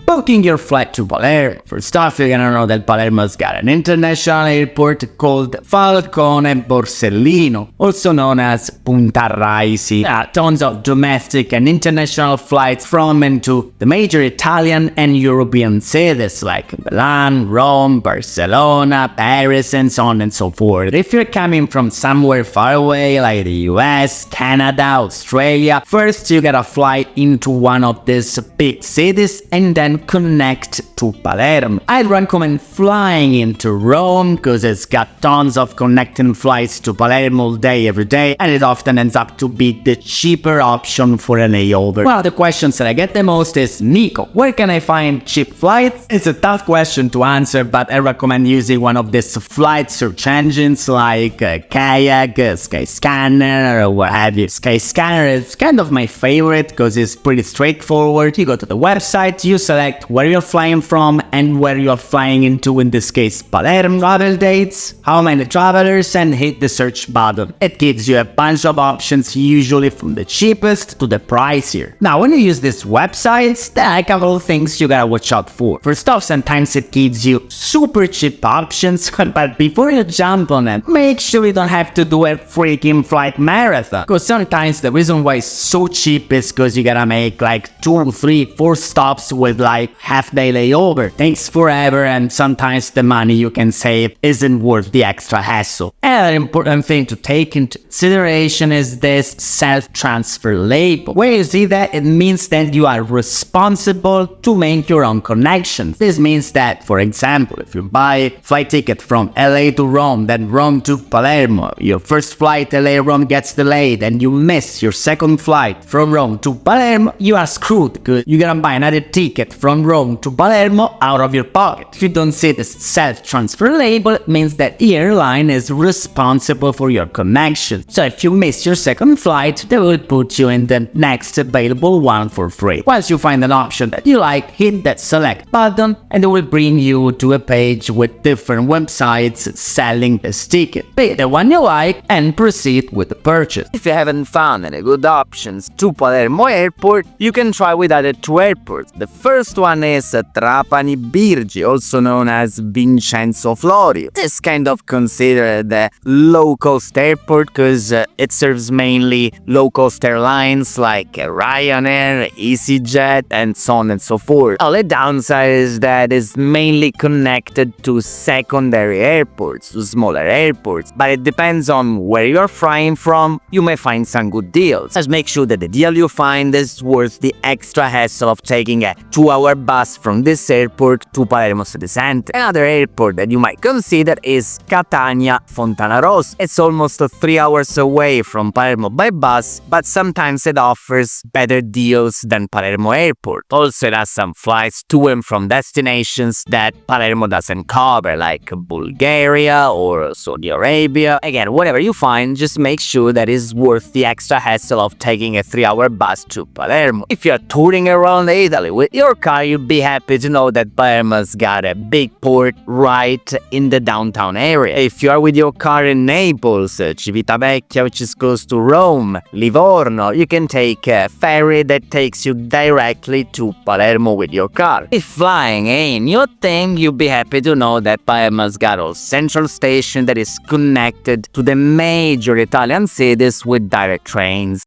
Booking your flight to Palermo. First off, you're gonna know that Palermo's got an international airport called Falcone Borsellino, also known as Punta Raisi. There are tons of domestic and international flights from and to the major Italian and European cities like Milan, Rome, Barcelona, Paris, and so on and so forth. If you're coming from somewhere far away like the US, Canada, Australia, first you gotta fly into one of these big cities and then connect to Palermo. I'd recommend flying into Rome because it's got tons of connecting flights to Palermo all day every day, and it often ends up to be the cheaper option for an layover. One of the questions that I get the most is, Nico, where can I find cheap flights? It's a tough question to answer, but I recommend using one of these flight search engines like Kayak, Skyscanner, or what have you. Skyscanner is kind of my favorite because it's pretty straightforward. You go to the website, you select where you're flying from and where you're flying into, in this case Palermo, travel dates, how many travelers, and hit the search button. It gives you a bunch of options, usually from the cheapest to the pricier. Now, when you use these websites, there are a couple of things you gotta watch out for. First off, sometimes it gives you super cheap options, but before you jump on it, make sure you don't have to do a freaking flight marathon. Because sometimes the reason why it's so cheap is because you gotta make like 2, 3, 4 stops with like half-day layover. Takes forever, and sometimes the money you can save isn't worth the extra hassle. Another important thing to take into consideration is this self-transfer label. When you see that, it means that you are responsible to make your own connections. This means that, for example, if you buy a flight ticket from LA to Rome, then Rome to Palermo, your first flight LA-Rome gets delayed and you miss your second flight from Rome to Palermo, you are screwed because you're gonna buy another ticket from Rome to Palermo out of your pocket. If you don't see this self-transfer label, it means that the airline is responsible for your connection. So if you miss your second flight, they will put you in the next available one for free. Once you find an option that you like, hit that select button and it will bring you to a page with different websites selling this ticket. Pick the one you like and proceed with the purchase. If you haven't found any good options to Palermo Airport, you can try with other 2 airports. The first one is Trapani Birgi, also known as Vincenzo Florio. This is kind of considered a low-cost airport because it serves mainly low-cost airlines like Ryanair, EasyJet, and so on and so forth. The downside is that it's mainly connected to secondary airports, to smaller airports, but it depends on where you're flying from. You may find some good deals. Just make sure that the deal you find is worth the extra hassle of taking a 2-hour bus from this airport to Palermo city center. Another airport that you might consider is Catania Fontanarossa. It's almost 3 hours away from Palermo by bus, but sometimes it offers better deals than Palermo Airport. Also, it has some flights to and from destinations that Palermo doesn't cover, like Bulgaria or Saudi Arabia. Again, whatever you find, just make sure that it's worth the extra hassle of taking a 3-hour bus to Palermo. If you're touring around Italy with your car, you'll be happy to know that Palermo's got a big port right in the downtown area. If you are with your car in Naples, Civitavecchia, which is close to Rome, Livorno, you can take a ferry that takes you directly to Palermo with your car. If flying ain't your thing, you'll be happy to know that Palermo's got a central station that is connected to the major Italian cities with direct trains.